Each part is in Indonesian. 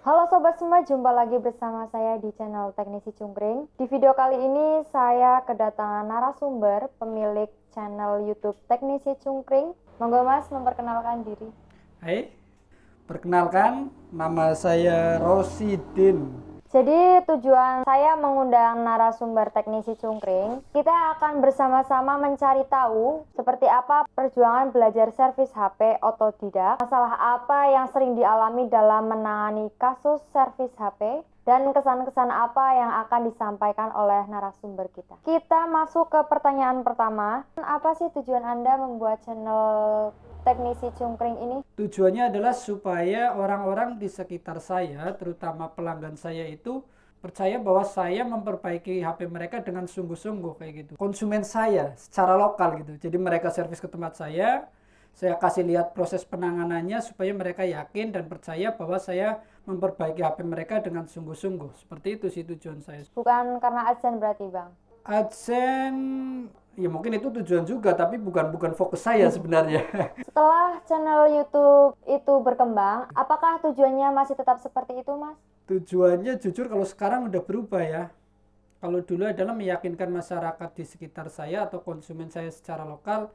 Halo Sobat semua, jumpa lagi bersama saya di channel Teknisi Cungkring. Di video kali ini saya kedatangan narasumber pemilik channel YouTube Teknisi Cungkring. Monggo Mas memperkenalkan diri. Hai, perkenalkan nama saya Rosidin. Jadi tujuan saya mengundang narasumber Teknisi Cungkring, kita akan bersama-sama mencari tahu seperti apa perjuangan belajar servis HP otodidak, masalah apa yang sering dialami dalam menangani kasus servis HP, dan kesan-kesan apa yang akan disampaikan oleh narasumber kita. Kita masuk ke pertanyaan pertama. Apa sih tujuan Anda membuat channel Teknisi Cungkring ini? Tujuannya adalah supaya orang-orang di sekitar saya, terutama pelanggan saya itu percaya bahwa saya memperbaiki HP mereka dengan sungguh-sungguh kayak gitu. Konsumen saya secara lokal gitu. Jadi mereka servis ke tempat saya kasih lihat proses penanganannya supaya mereka yakin dan percaya bahwa saya memperbaiki HP mereka dengan sungguh-sungguh. Seperti itu sih tujuan saya. Bukan karena AdSense berarti Bang? AdSense ya mungkin itu tujuan juga, tapi bukan fokus saya sebenarnya. Setelah channel YouTube itu berkembang, apakah tujuannya masih tetap seperti itu, Mas? Tujuannya jujur kalau sekarang udah berubah ya. Kalau dulu adalah meyakinkan masyarakat di sekitar saya atau konsumen saya secara lokal.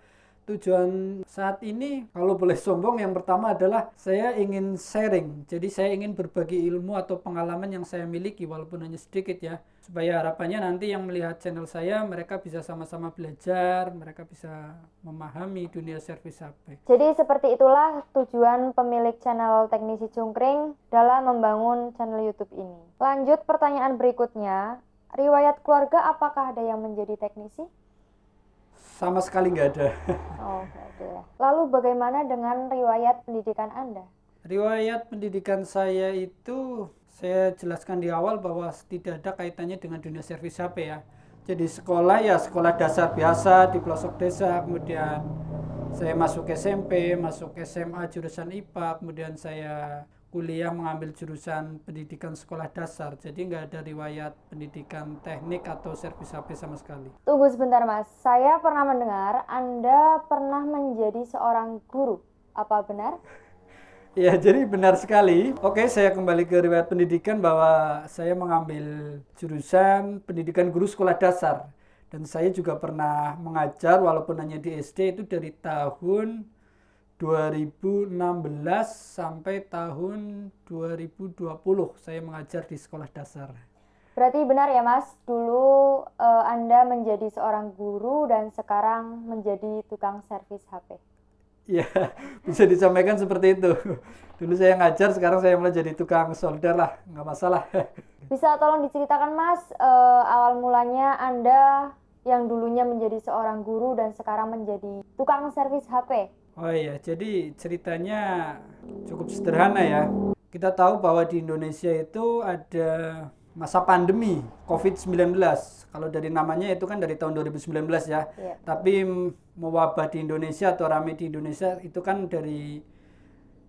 Tujuan saat ini kalau boleh sombong, yang pertama adalah saya ingin sharing. Jadi saya ingin berbagi ilmu atau pengalaman yang saya miliki walaupun hanya sedikit ya. Supaya harapannya nanti yang melihat channel saya mereka bisa sama-sama belajar, mereka bisa memahami dunia servis HP. Jadi seperti itulah tujuan pemilik channel Teknisi Cungkring dalam membangun channel YouTube ini. Lanjut pertanyaan berikutnya, riwayat keluarga apakah ada yang menjadi teknisi? Sama sekali nggak ada. Oh, nggak ada. Lalu bagaimana dengan riwayat pendidikan Anda? Riwayat pendidikan saya itu saya jelaskan di awal bahwa tidak ada kaitannya dengan dunia servis HP ya. Jadi sekolah ya sekolah dasar biasa di pelosok desa, kemudian saya masuk SMP, masuk SMA jurusan IPA, kemudian saya kuliah mengambil jurusan pendidikan sekolah dasar. Jadi nggak ada riwayat pendidikan teknik atau servis HP sama sekali. Tunggu sebentar Mas, saya pernah mendengar Anda pernah menjadi seorang guru. Apa benar? Ya, jadi benar sekali. Oke, saya kembali ke riwayat pendidikan bahwa saya mengambil jurusan pendidikan guru sekolah dasar. Dan saya juga pernah mengajar walaupun hanya di SD itu dari tahun 2016 sampai tahun 2020 saya mengajar di sekolah dasar. Berarti benar ya Mas, dulu Anda menjadi seorang guru dan sekarang menjadi tukang servis HP. Ya, bisa disampaikan seperti itu. Dulu saya ngajar, sekarang saya mulai jadi tukang solder lah, nggak masalah. Bisa tolong diceritakan Mas, awal mulanya Anda yang dulunya menjadi seorang guru dan sekarang menjadi tukang servis HP. Oh iya, jadi ceritanya cukup sederhana ya. Kita tahu bahwa di Indonesia itu ada masa pandemi COVID-19. Kalau dari namanya itu kan dari tahun 2019 ya. Iya. Tapi mewabah di Indonesia atau rame di Indonesia itu kan dari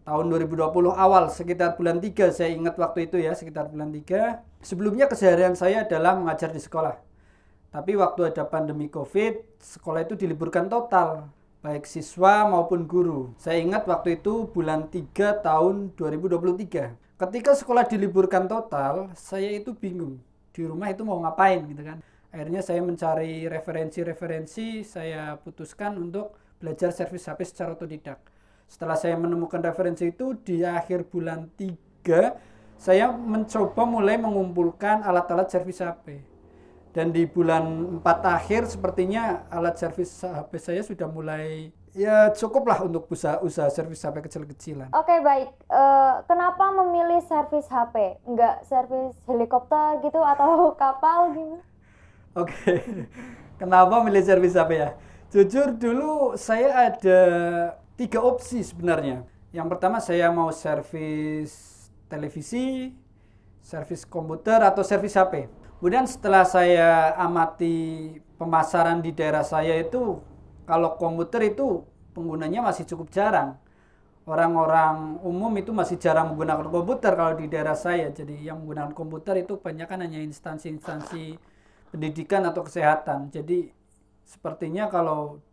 tahun 2020 awal, sekitar bulan 3 saya ingat waktu itu ya, sekitar bulan 3. Sebelumnya keseharian saya adalah mengajar di sekolah. Tapi waktu ada pandemi COVID, sekolah itu diliburkan total, baik siswa maupun guru. Saya ingat waktu itu bulan 3 tahun 2023. Ketika sekolah diliburkan total, saya itu bingung. Di rumah itu mau ngapain gitu kan. Akhirnya saya mencari referensi-referensi, saya putuskan untuk belajar servis HP secara otodidak. Setelah saya menemukan referensi itu, di akhir bulan 3, saya mencoba mulai mengumpulkan alat-alat servis HP. Dan di bulan 4 akhir sepertinya alat servis HP saya sudah mulai ya cukup lah untuk usaha servis HP kecil-kecilan. Oke, baik. Kenapa memilih servis HP? Enggak servis helikopter gitu atau kapal gitu? Oke, kenapa milih servis HP ya? Jujur dulu saya ada 3 opsi sebenarnya. Yang pertama saya mau servis televisi, servis komputer atau servis HP. Kemudian setelah saya amati pemasaran di daerah saya itu, kalau komputer itu penggunanya masih cukup jarang. Orang-orang umum itu masih jarang menggunakan komputer kalau di daerah saya. Jadi yang menggunakan komputer itu banyak kan hanya instansi-instansi pendidikan atau kesehatan. Jadi sepertinya kalau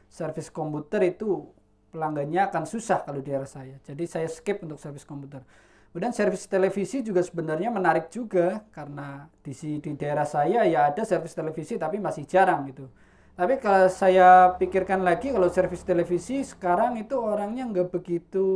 servis komputer itu pelanggannya akan susah kalau di daerah saya. Jadi saya skip untuk servis komputer. Kemudian servis televisi juga sebenarnya menarik juga karena di daerah saya ya ada servis televisi tapi masih jarang gitu. Tapi kalau saya pikirkan lagi kalau servis televisi sekarang itu orangnya nggak begitu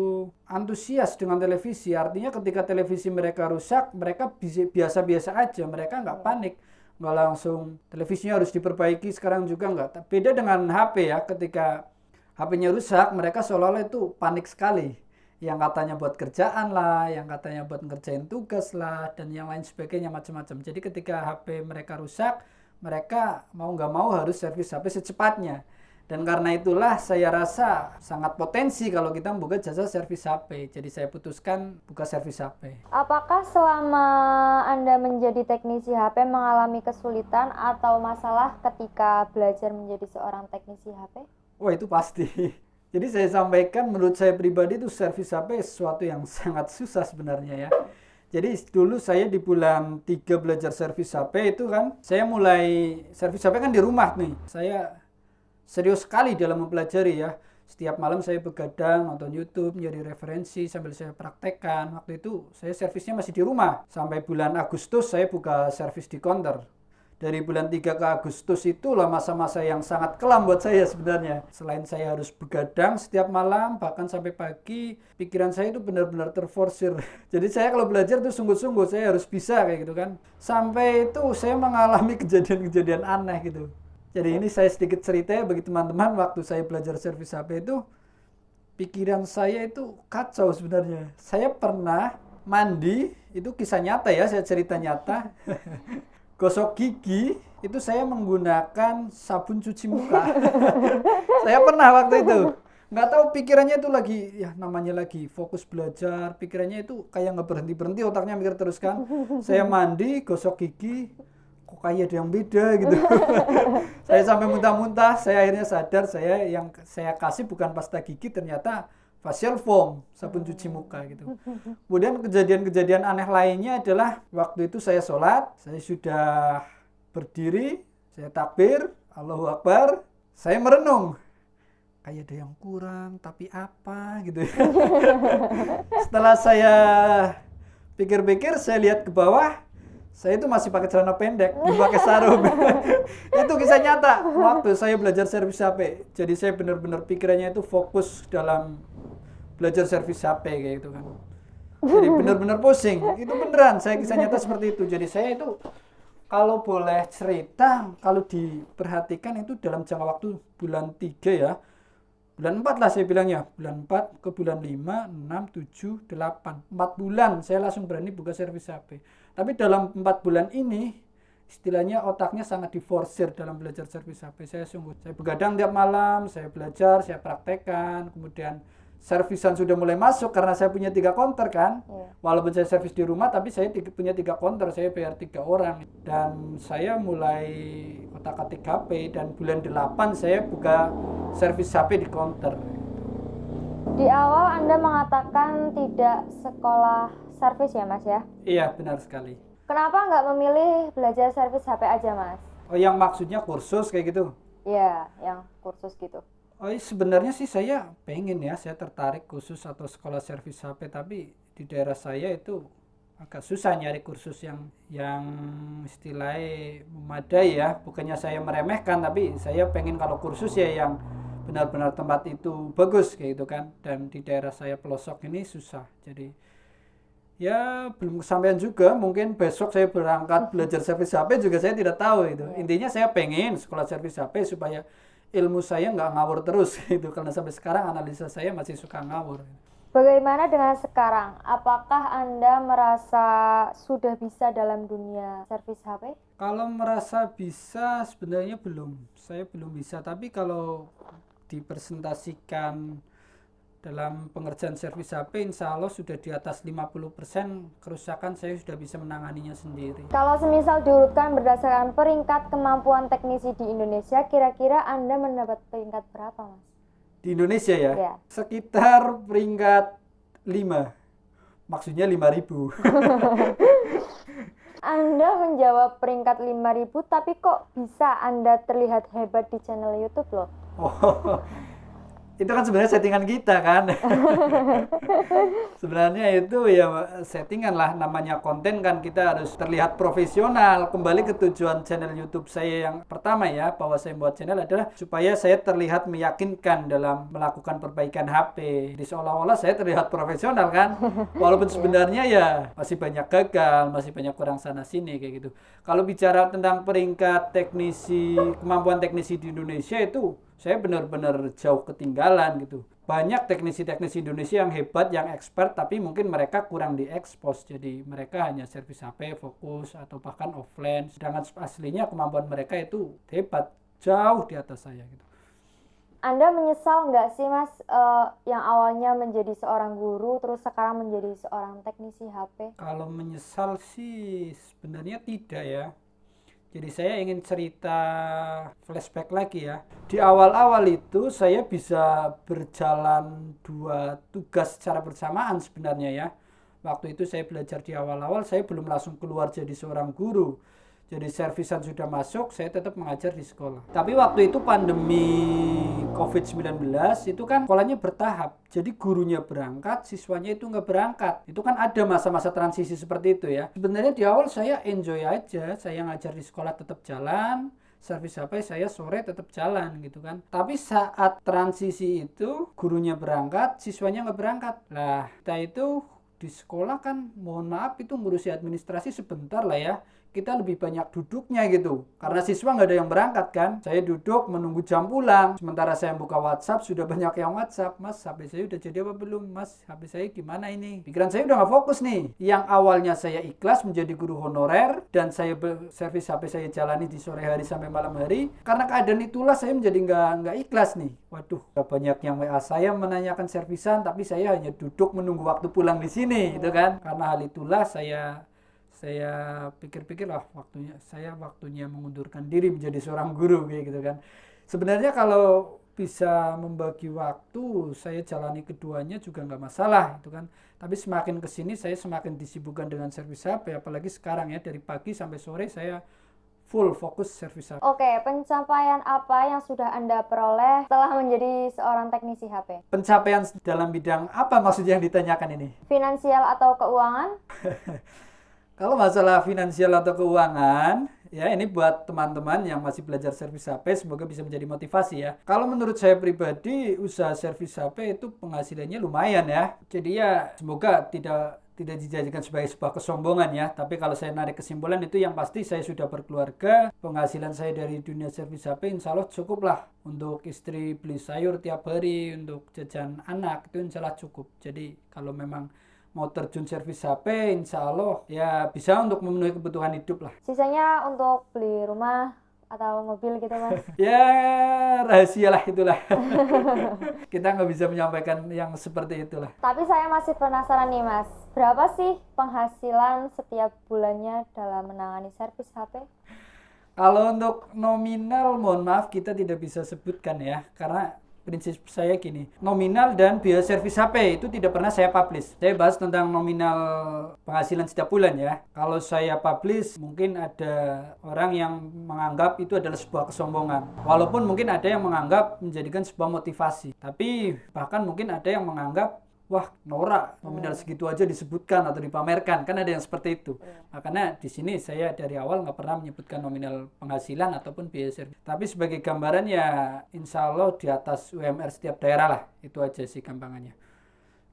antusias dengan televisi. Artinya ketika televisi mereka rusak, mereka biasa-biasa aja, mereka nggak panik. Nggak langsung televisinya harus diperbaiki sekarang juga nggak. Beda dengan HP ya, ketika HP-nya rusak, mereka seolah-olah itu panik sekali. Yang katanya buat kerjaan lah, yang katanya buat ngerjain tugas lah, dan yang lain sebagainya macam-macam. Jadi ketika HP mereka rusak, mereka mau nggak mau harus servis HP secepatnya. Dan karena itulah saya rasa sangat potensi kalau kita membuka jasa servis HP. Jadi saya putuskan buka servis HP. Apakah selama Anda menjadi teknisi HP mengalami kesulitan atau masalah ketika belajar menjadi seorang teknisi HP? Wah, itu pasti. Jadi saya sampaikan menurut saya pribadi itu servis HP sesuatu yang sangat susah sebenarnya ya. Jadi dulu saya di bulan 3 belajar servis HP itu kan, saya mulai servis HP kan di rumah nih. Saya serius sekali dalam mempelajari ya. Setiap malam saya begadang, nonton YouTube, nyari referensi sambil saya praktekkan. Waktu itu saya servisnya masih di rumah. Sampai bulan Agustus saya buka servis di counter. Dari bulan 3 ke Agustus itulah masa-masa yang sangat kelam buat saya sebenarnya. Selain saya harus begadang setiap malam, bahkan sampai pagi, pikiran saya itu benar-benar terforsir. Jadi saya kalau belajar itu sungguh-sungguh, saya harus bisa kayak gitu kan. Sampai itu saya mengalami kejadian-kejadian aneh gitu. Jadi ini saya sedikit cerita ya bagi teman-teman, waktu saya belajar servis HP itu, pikiran saya itu kacau sebenarnya. Saya pernah mandi, itu kisah nyata ya, saya cerita nyata. Gosok gigi itu saya menggunakan sabun cuci muka. Saya pernah waktu itu nggak tahu pikirannya itu lagi ya namanya lagi fokus belajar, pikirannya itu kayak nggak berhenti otaknya mikir terus kan. Saya mandi gosok gigi kok kayak ada yang beda gitu. Saya sampai muntah-muntah, saya akhirnya sadar yang saya kasih bukan pasta gigi, ternyata facial foam, sabun cuci muka gitu. Kemudian kejadian-kejadian aneh lainnya adalah waktu itu saya sholat, saya sudah berdiri, saya takbir, Allahu Akbar, saya merenung. Kayak ada yang kurang, tapi apa gitu. Setelah saya pikir-pikir, saya lihat ke bawah, saya itu masih pakai celana pendek, belum pakai sarung. Itu kisah nyata waktu saya belajar servis HP. Jadi saya benar-benar pikirannya itu fokus dalam belajar servis HP kayak gitu kan. Jadi benar-benar pusing. Itu beneran, saya kisah nyata seperti itu. Jadi saya itu kalau boleh cerita, kalau diperhatikan itu dalam jangka waktu bulan 3 ya. Bulan 4 lah saya bilangnya. Bulan 4 ke bulan 5, 6, 7, 8. 4 bulan saya langsung berani buka servis HP. Tapi dalam 4 bulan ini, istilahnya otaknya sangat diforsir dalam belajar servis HP. Saya begadang tiap malam, saya belajar, saya praktekkan, kemudian servisan sudah mulai masuk karena saya punya 3 counter kan. Walaupun saya servis di rumah, tapi saya punya 3 counter, saya bayar 3 orang. Dan saya mulai otak-atik HP dan bulan 8 saya buka servis HP di counter. Di awal Anda mengatakan tidak sekolah servis ya Mas ya? Iya, benar sekali. Kenapa nggak memilih belajar servis HP aja Mas? Oh, yang maksudnya kursus kayak gitu? Iya, yang kursus gitu. Oh, sebenarnya sih saya pengen ya, saya tertarik khusus atau sekolah servis HP, tapi di daerah saya itu agak susah nyari kursus yang istilahnya memadai ya. Bukannya saya meremehkan, tapi saya pengen kalau kursus ya yang benar-benar tempat itu bagus kayak gitu kan. Dan di daerah saya pelosok ini susah. Jadi ya belum kesampaian juga, mungkin besok saya berangkat belajar servis HP juga saya tidak tahu itu. Intinya saya pengen sekolah servis HP supaya ilmu saya nggak ngawur terus gitu, karena sampai sekarang analisa saya masih suka ngawur. Bagaimana dengan sekarang? Apakah Anda merasa sudah bisa dalam dunia servis HP? Kalau merasa bisa sebenarnya belum, saya belum bisa, tapi kalau dipresentasikan dalam pengerjaan servis HP, insya Allah sudah di atas 50% kerusakan saya sudah bisa menanganinya sendiri. Kalau semisal diurutkan berdasarkan peringkat kemampuan teknisi di Indonesia, kira-kira Anda mendapat peringkat berapa, Mas? Di Indonesia ya? Ya. Sekitar peringkat 5. Maksudnya 5.000. Anda menjawab peringkat 5.000, tapi kok bisa Anda terlihat hebat di channel YouTube loh? Oh. itu kan sebenarnya settingan kita kan. Sebenarnya itu ya settingan lah, namanya konten kan kita harus terlihat profesional. Kembali ke tujuan channel YouTube saya yang pertama ya, bahwa saya buat channel adalah supaya saya terlihat meyakinkan dalam melakukan perbaikan HP. Di seolah-olah saya terlihat profesional kan. Walaupun sebenarnya ya masih banyak gagal, masih banyak kurang sana sini kayak gitu. Kalau bicara tentang peringkat teknisi, kemampuan teknisi di Indonesia itu saya benar-benar jauh ketinggalan gitu. Banyak teknisi-teknisi Indonesia yang hebat, yang expert, tapi mungkin mereka kurang diekspos. Jadi mereka hanya servis HP, fokus, atau bahkan offline. Sedangkan aslinya kemampuan mereka itu hebat, jauh di atas saya gitu. Anda menyesal nggak sih Mas, yang awalnya menjadi seorang guru, terus sekarang menjadi seorang teknisi HP? Kalau menyesal sih sebenarnya tidak ya. Jadi saya ingin cerita flashback lagi ya. Di awal-awal itu saya bisa berjalan 2 tugas secara bersamaan sebenarnya ya. Waktu itu saya belajar di awal-awal, saya belum langsung keluar jadi seorang guru. Jadi servisan sudah masuk, saya tetap mengajar di sekolah. Tapi waktu itu pandemi COVID-19 itu kan sekolahnya bertahap. Jadi gurunya berangkat, siswanya itu nggak berangkat. Itu kan ada masa-masa transisi seperti itu ya. Sebenarnya di awal saya enjoy aja, saya ngajar di sekolah tetap jalan, servis HP saya sore tetap jalan gitu kan. Tapi saat transisi itu gurunya berangkat, siswanya nggak berangkat. Lah, kita itu di sekolah kan mohon maaf itu ngurusi administrasi sebentar lah ya. Kita lebih banyak duduknya gitu. Karena siswa nggak ada yang berangkat kan. Saya duduk menunggu jam pulang. Sementara saya buka WhatsApp, sudah banyak yang WhatsApp. Mas, HP saya udah jadi apa belum? Mas, HP saya gimana ini? Pikiran saya udah nggak fokus nih. Yang awalnya saya ikhlas menjadi guru honorer. Dan saya servis HP saya jalani di sore hari sampai malam hari. Karena keadaan itulah saya menjadi nggak ikhlas nih. Waduh, banyak yang WA saya menanyakan servisan. Tapi saya hanya duduk menunggu waktu pulang di sini. Gitu kan. Karena hal itulah saya pikir-pikir waktunya mengundurkan diri menjadi seorang guru kayak gitu kan. Sebenarnya kalau bisa membagi waktu, saya jalani keduanya juga nggak masalah itu kan. Tapi semakin kesini saya semakin disibukkan dengan servis HP, apalagi sekarang ya dari pagi sampai sore saya full fokus servis HP. Oke, pencapaian apa yang sudah Anda peroleh setelah menjadi seorang teknisi HP? Pencapaian dalam bidang apa maksudnya yang ditanyakan ini? Finansial atau keuangan? Kalau masalah finansial atau keuangan, ya ini buat teman-teman yang masih belajar servis HP, semoga bisa menjadi motivasi ya. Kalau menurut saya pribadi, usaha servis HP itu penghasilannya lumayan ya. Jadi ya semoga tidak dijadikan sebagai sebuah kesombongan ya. Tapi kalau saya narik kesimpulan itu yang pasti saya sudah berkeluarga, penghasilan saya dari dunia servis HP insya Allah cukup lah. Untuk istri beli sayur tiap hari, untuk jajan anak itu insya Allah cukup. Jadi kalau memang mau terjun servis HP, insya Allah ya bisa untuk memenuhi kebutuhan hidup lah. Sisanya untuk beli rumah atau mobil gitu Mas? Ya rahasia lah itulah. Kita nggak bisa menyampaikan yang seperti itulah. Tapi saya masih penasaran nih Mas, berapa sih penghasilan setiap bulannya dalam menangani servis HP? Kalau untuk nominal, mohon maaf kita tidak bisa sebutkan ya, karena prinsip saya gini, nominal dan biaya servis HP itu tidak pernah saya publish. Saya bahas tentang nominal penghasilan setiap bulan ya. Kalau saya publish, mungkin ada orang yang menganggap itu adalah sebuah kesombongan. Walaupun mungkin ada yang menganggap menjadikan sebuah motivasi. Tapi bahkan mungkin ada yang menganggap, wah norak, nominal segitu aja disebutkan atau dipamerkan, kan ada yang seperti itu. Makanya di sini saya dari awal nggak pernah menyebutkan nominal penghasilan ataupun biaya servis. Tapi sebagai gambaran ya insya Allah di atas UMR setiap daerah lah, itu aja sih gampangannya.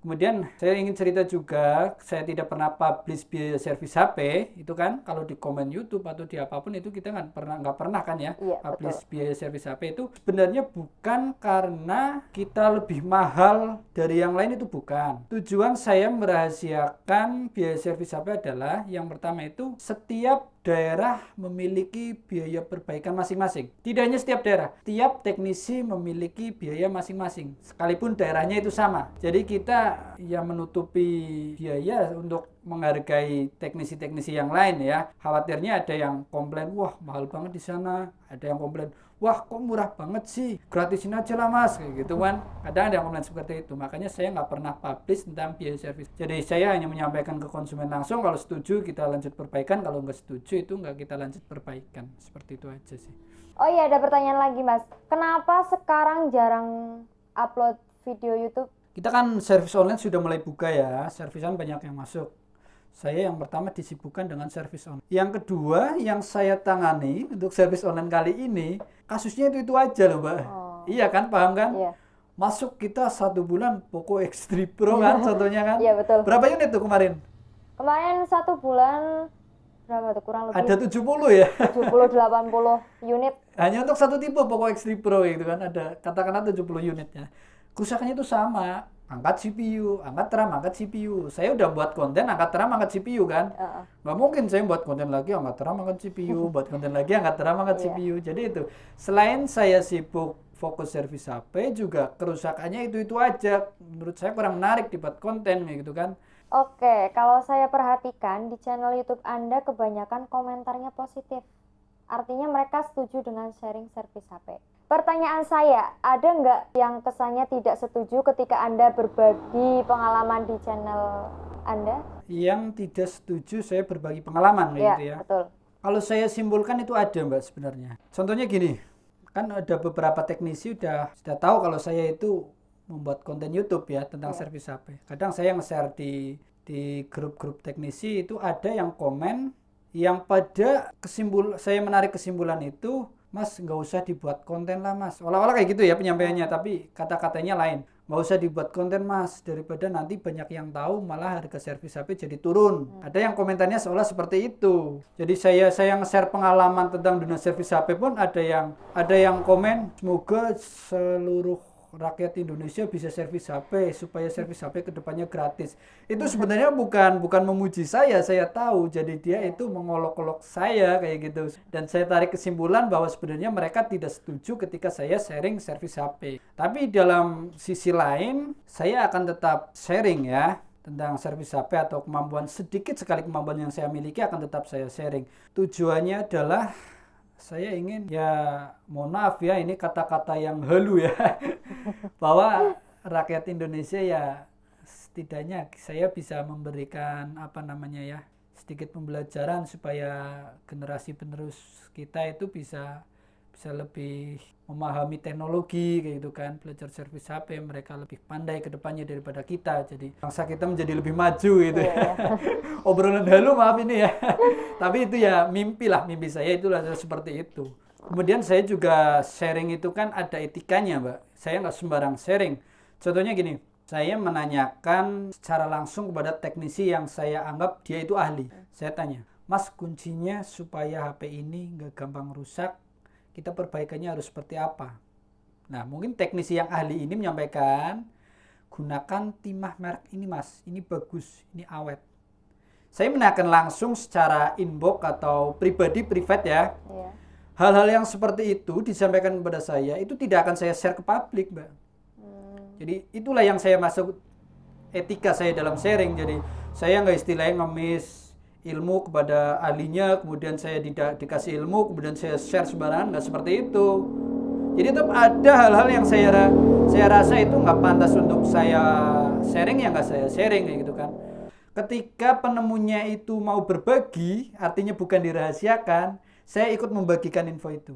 Kemudian saya ingin cerita juga, saya tidak pernah publish biaya servis HP, itu kan kalau di komen YouTube atau di apapun itu kita nggak pernah kan ya, Iya, publish betul. biaya servis HP itu sebenarnya bukan karena kita lebih mahal dari yang lain, itu bukan. Tujuan saya merahasiakan biaya servis HP adalah yang pertama itu setiap daerah memiliki biaya perbaikan masing-masing. Tidak hanya setiap daerah, tiap teknisi memiliki biaya masing-masing, sekalipun daerahnya itu sama. Jadi kita ya menutupi biaya untuk menghargai teknisi-teknisi yang lain ya. Khawatirnya ada yang komplain, wah mahal banget di sana. Ada yang komplain, wah kok murah banget sih, gratisin aja lah mas, kayak gitu kan. Kadang ada yang komplain seperti itu. Makanya saya nggak pernah publish tentang biaya servis. Jadi saya hanya menyampaikan ke konsumen langsung, kalau setuju kita lanjut perbaikan, kalau nggak setuju itu nggak kita lanjut perbaikan. Seperti itu aja sih. Oh iya, ada pertanyaan lagi Mas, kenapa sekarang jarang upload video YouTube? Kita kan servis online sudah mulai buka ya, servisan banyak yang masuk. Saya yang pertama disibukkan dengan servis online. Yang kedua yang saya tangani untuk servis online kali ini, kasusnya itu aja loh Mbak. Oh. Iya kan, paham kan? Iya. Masuk kita 1 bulan Poco X3 Pro kan contohnya kan. Iya betul. Berapa unit tuh kemarin? Kemarin 1 bulan berapa tuh, kurang lebih Ada 70 ya. 70-80 unit. Hanya untuk satu tipe Poco X3 Pro gitu kan, ada katakanlah 70 unitnya. Kerusakannya itu sama, angkat CPU, angkat RAM, angkat CPU. Saya udah buat konten angkat RAM, angkat CPU kan. Nggak mungkin saya buat konten lagi angkat RAM, angkat CPU, buat konten lagi angkat RAM, angkat CPU. Jadi itu, selain saya sibuk fokus servis HP, juga kerusakannya itu aja. Menurut saya kurang menarik dibuat konten kayak gitu kan. Oke, kalau saya perhatikan di channel YouTube Anda kebanyakan komentarnya positif. Artinya mereka setuju dengan sharing servis HP. Pertanyaan saya, ada nggak yang kesannya tidak setuju ketika Anda berbagi pengalaman di channel Anda? Yang tidak setuju saya berbagi pengalaman kayak gitu ya. Betul. Kalau saya simpulkan itu ada Mbak sebenarnya. Contohnya gini, kan ada beberapa teknisi sudah tahu kalau saya itu membuat konten YouTube ya tentang servis HP. Kadang saya nge-share di grup-grup teknisi itu ada yang komen yang pada saya menarik kesimpulan itu, Mas nggak usah dibuat konten lah Mas. Olah-olah kayak gitu ya penyampaiannya, tapi kata-katanya lain. Nggak usah dibuat konten Mas, daripada nanti banyak yang tahu malah harga servis HP jadi turun. Ada yang komentarnya seolah seperti itu. Jadi saya nge-share pengalaman tentang dunia servis HP pun ada yang komen, semoga seluruh rakyat Indonesia bisa servis HP supaya servis HP kedepannya gratis. Itu sebenarnya bukan memuji saya tahu. Jadi dia itu mengolok-olok saya kayak gitu. Dan saya tarik kesimpulan bahwa sebenarnya mereka tidak setuju ketika saya sharing servis HP. Tapi dalam sisi lain, saya akan tetap sharing ya tentang servis HP atau sedikit sekali kemampuan yang saya miliki akan tetap saya sharing. Tujuannya adalah saya ingin, ya mohon maaf ya, ini kata-kata yang halu ya, bahwa rakyat Indonesia ya setidaknya saya bisa memberikan sedikit pembelajaran supaya generasi penerus kita itu bisa lebih memahami teknologi kayak gitu kan, belajar servis HP, mereka lebih pandai ke depannya daripada kita. Jadi bangsa kita menjadi lebih maju gitu ya. Obrolan halu maaf ini ya. Tapi itu ya mimpi saya itulah seperti itu. Kemudian saya juga sharing itu kan ada etikanya Mbak. Saya nggak sembarang sharing. Contohnya gini, saya menanyakan secara langsung kepada teknisi yang saya anggap dia itu ahli. Saya tanya, Mas kuncinya supaya HP ini nggak gampang rusak, kita perbaikannya harus seperti apa? Nah, mungkin teknisi yang ahli ini menyampaikan, gunakan timah merek ini Mas, ini bagus, ini awet. Saya menanyakan langsung secara inbox atau private ya. Hal-hal yang seperti itu disampaikan kepada saya, itu tidak akan saya share ke publik Mbak. Jadi itulah yang saya masuk etika saya dalam sharing. Jadi saya nggak istilahnya ngemis ilmu kepada ahlinya, kemudian saya tidak dikasih ilmu, kemudian saya share sembarangan, nggak seperti itu. Jadi tetap ada hal-hal yang saya rasa itu nggak pantas untuk saya sharing, ya nggak saya sharing kayak gitu kan. Ketika penemunya itu mau berbagi, artinya bukan dirahasiakan, saya ikut membagikan info itu.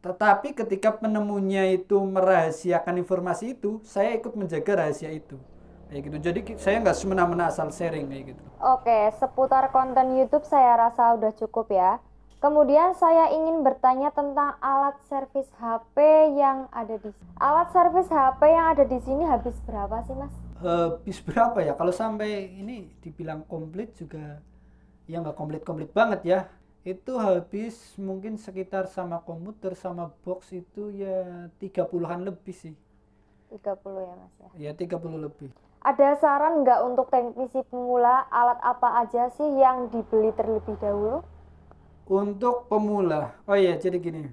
Tetapi ketika penemunya itu merahasiakan informasi itu, saya ikut menjaga rahasia itu. Kayak gitu. Jadi saya nggak semena-mena asal sharing kayak gitu. Oke, seputar konten YouTube saya rasa udah cukup ya. Kemudian saya ingin bertanya tentang alat servis HP yang ada di sini. Alat servis HP yang ada di sini habis berapa sih Mas? Habis berapa ya? Kalau sampai ini dibilang komplit juga, ya nggak komplit banget ya. Itu habis mungkin sekitar sama komputer sama box itu ya 30-an lebih sih. 30 ya Mas ya? Ya 30 lebih. Ada saran nggak untuk teknisi pemula, alat apa aja sih yang dibeli terlebih dahulu? Untuk pemula, oh iya jadi gini,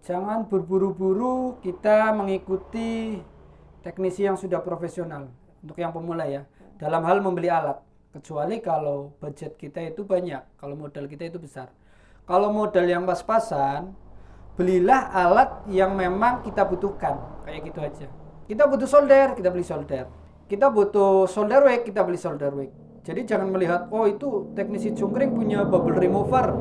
jangan berburu-buru kita mengikuti teknisi yang sudah profesional. Untuk yang pemula ya, dalam hal membeli alat. Kecuali kalau budget kita itu banyak, kalau modal kita itu besar. Kalau modal yang pas-pasan, belilah alat yang memang kita butuhkan, kayak gitu aja. Kita butuh solder, kita beli solder. Kita butuh solder wick, kita beli solder wick. Jadi jangan melihat, oh itu teknisi cungkring punya bubble remover,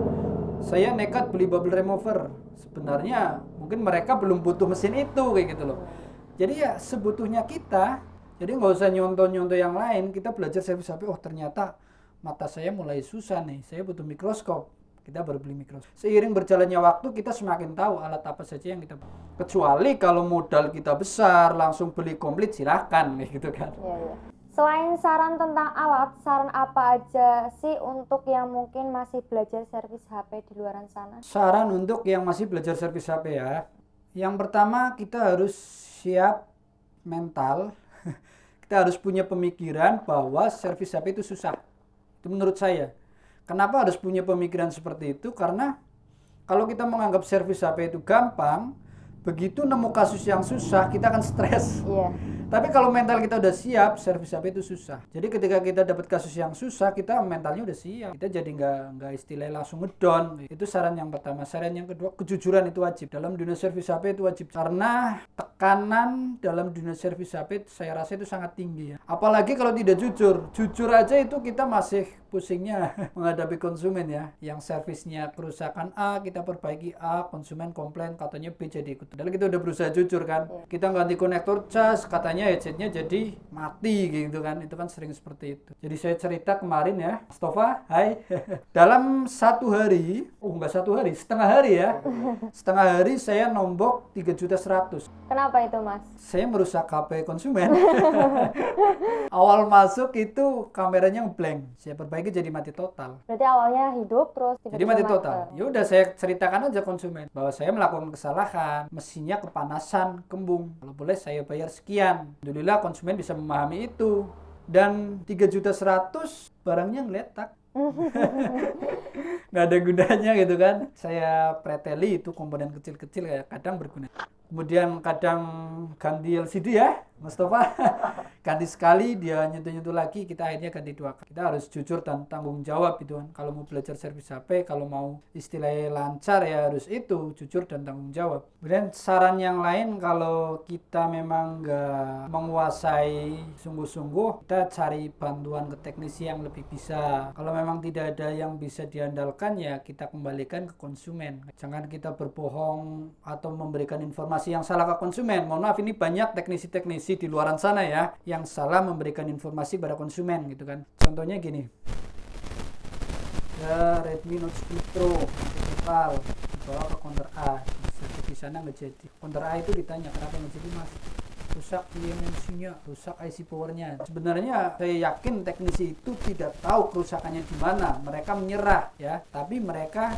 saya nekat beli bubble remover. Sebenarnya mungkin mereka belum butuh mesin itu kayak gitu loh. Jadi ya sebutuhnya kita, jadi nggak usah nyontoh-nyontoh yang lain. Kita belajar servis HP, oh ternyata mata saya mulai susah nih, saya butuh mikroskop. Kita baru beli mikroskop. Seiring berjalannya waktu kita semakin tahu alat apa saja yang kita butuh. Kecuali kalau modal kita besar, langsung beli komplit silahkan gitu kan. Iya, iya. Selain saran tentang alat, saran apa aja sih untuk yang mungkin masih belajar servis HP di luaran sana? Saran untuk yang masih belajar servis HP ya. Yang pertama kita harus siap mental. Kita harus punya pemikiran bahwa servis HP itu susah. Itu menurut saya. Kenapa harus punya pemikiran seperti itu? Karena kalau kita menganggap servis HP itu gampang, begitu nemu kasus yang susah, kita akan stres. Iya. Tapi kalau mental kita udah siap, servis HP itu susah. Jadi ketika kita dapat kasus yang susah, kita mentalnya udah siap. Kita jadi nggak istilahnya langsung ngedown. Itu saran yang pertama. Saran yang kedua, kejujuran itu wajib. Dalam dunia servis HP itu wajib. Karena tekanan dalam dunia servis HP saya rasa itu sangat tinggi ya. Apalagi kalau tidak jujur. Jujur aja itu kita masih pusingnya menghadapi konsumen ya. Yang servisnya kerusakan A, kita perbaiki A, konsumen komplain, katanya B jadi ikut. Padahal kita udah berusaha jujur kan. Kita ganti konektor cas, katanya headsetnya jadi mati gitu kan. Itu kan sering seperti itu. Jadi saya cerita kemarin ya, Mustafa, hai. Dalam satu hari, enggak satu hari, setengah hari ya. Setengah hari saya nombok 3.100.000. Kenapa itu, Mas? Saya merusak HP konsumen. Awal masuk itu kameranya ngeblank. Saya perbaiki jadi mati total. Berarti awalnya hidup terus Jadi mati total. Ya udah saya ceritakan aja konsumen bahwa saya melakukan kesalahan, mesinnya kepanasan, kembung. Kalau boleh saya bayar sekian. Alhamdulillah konsumen bisa memahami itu. Dan 3.100.000 barangnya ngeletak. Nggak ada gunanya gitu kan. Saya preteli itu komponen kecil-kecil kayak kadang berguna. Kemudian kadang ganti LCD ya, Mustafa. Ganti sekali, dia nyentuh-nyentuh lagi, kita akhirnya ganti 2 kali. Kita harus jujur dan tanggung jawab gitu kan. Kalau mau belajar servis HP, kalau mau istilahnya lancar ya harus itu, jujur dan tanggung jawab. Kemudian saran yang lain, kalau kita memang nggak menguasai sungguh-sungguh, kita cari bantuan ke teknisi yang lebih bisa. Kalau memang tidak ada yang bisa diandalkan ya kita kembalikan ke konsumen. Jangan kita berbohong atau memberikan informasi yang salah ke konsumen. Mohon maaf, ini banyak teknisi-teknisi di luaran sana ya yang salah memberikan informasi pada konsumen gitu kan. Contohnya gini. Ya Redmi Note 10 Pro total dibawa ke counter A. Di sana nggak jadi. Counter A itu ditanya kenapa nggak jadi Mas? Rusak eMMC-nya, rusak IC powernya. Sebenarnya saya yakin teknisi itu tidak tahu kerusakannya di mana. Mereka menyerah ya, tapi mereka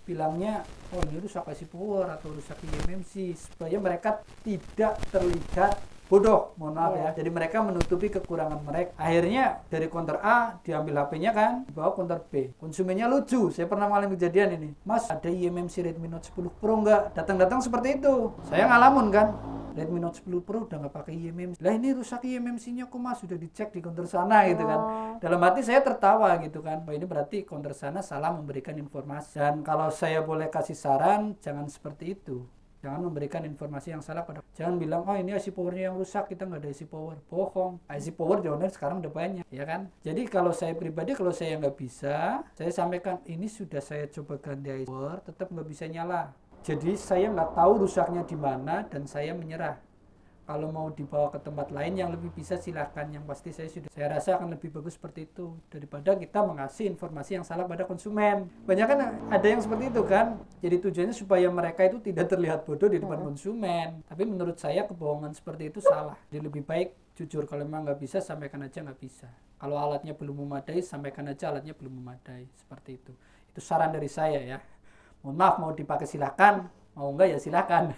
bilangnya oh ini rusak IC power atau rusak eMMC supaya mereka tidak terlihat bodoh, mohon maaf ya. Jadi mereka menutupi kekurangan mereka. Akhirnya dari counter A diambil HP-nya kan, dibawa counter B. Konsumennya lucu. Saya pernah mengalami kejadian ini. Mas, ada eMMC Redmi Note 10 Pro nggak? Datang-datang seperti itu. Saya ngalamun kan. Redmi Note 10 Pro udah nggak pakai eMMC. Lah ini rusak eMMC-nya kok Mas, sudah dicek di counter sana gitu kan. Dalam hati saya tertawa gitu kan. Oh ini berarti counter sana salah memberikan informasi. Dan kalau saya boleh kasih saran, jangan seperti itu. Jangan memberikan informasi yang salah pada. Jangan bilang, oh ini IC powernya yang rusak, kita nggak ada IC power. Bohong. IC power di online sekarang udah banyak, ya kan? Jadi kalau saya pribadi, kalau saya nggak bisa, saya sampaikan, ini sudah saya coba ganti IC power, tetap nggak bisa nyala. Jadi saya nggak tahu rusaknya di mana dan saya menyerah. Kalau mau dibawa ke tempat lain yang lebih bisa silahkan. Yang pasti saya rasa akan lebih bagus seperti itu daripada kita mengasih informasi yang salah pada konsumen. Banyak kan ada yang seperti itu kan. Jadi tujuannya supaya mereka itu tidak terlihat bodoh di depan konsumen. Tapi menurut saya kebohongan seperti itu salah. Jadi lebih baik jujur, kalau memang nggak bisa sampaikan aja nggak bisa. Kalau alatnya belum memadai sampaikan aja alatnya belum memadai. Seperti itu. Itu saran dari saya ya. Mohon maaf, mau dipakai silakan, mau enggak ya silakan.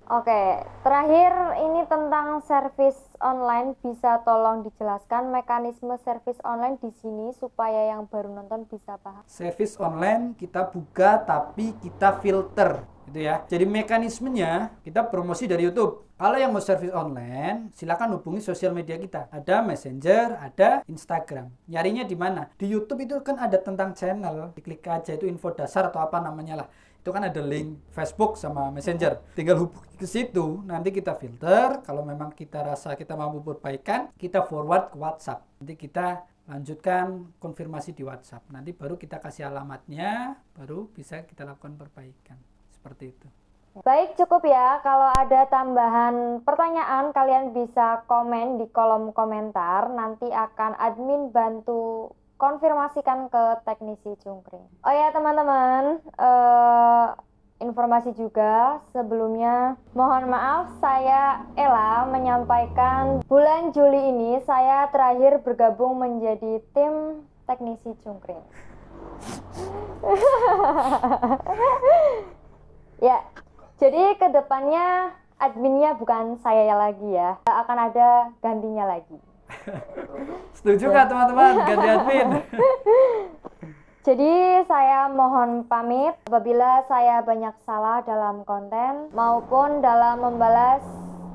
Oke, terakhir ini tentang servis online, bisa tolong dijelaskan mekanisme servis online di sini supaya yang baru nonton bisa paham. Servis online kita buka tapi kita filter gitu ya. Jadi mekanismenya kita promosi dari YouTube. Kalau yang mau servis online, silakan hubungi sosial media kita. Ada Messenger, ada Instagram. Nyarinya di mana? Di YouTube itu kan ada tentang channel. Diklik aja itu info dasar atau apa namanya lah. Itu kan ada link Facebook sama Messenger. Tinggal hubungi ke situ, nanti kita filter. Kalau memang kita rasa kita mampu perbaikan, kita forward ke WhatsApp. Nanti kita lanjutkan konfirmasi di WhatsApp. Nanti baru kita kasih alamatnya, baru bisa kita lakukan perbaikan. Seperti itu. Baik, cukup ya. Kalau ada tambahan pertanyaan, kalian bisa komen di kolom komentar. Nanti akan admin bantu konfirmasikan ke teknisi cungkring. Oh ya teman-teman, informasi juga sebelumnya, mohon maaf saya Ella menyampaikan bulan Juli ini saya terakhir bergabung menjadi tim teknisi cungkring. Ya, jadi kedepannya adminnya bukan saya lagi ya, akan ada gantinya lagi. Setuju nggak teman-teman? Ganti admin. Jadi saya mohon pamit apabila saya banyak salah dalam konten maupun dalam membalas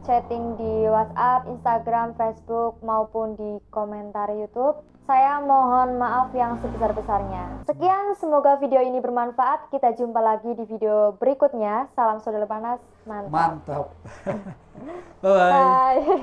chatting di WhatsApp, Instagram, Facebook maupun di komentar YouTube. Saya mohon maaf yang sebesar-besarnya. Sekian, semoga video ini bermanfaat. Kita jumpa lagi di video berikutnya. Salam saudara panas, mantap. Mantap. Bye-bye. Bye.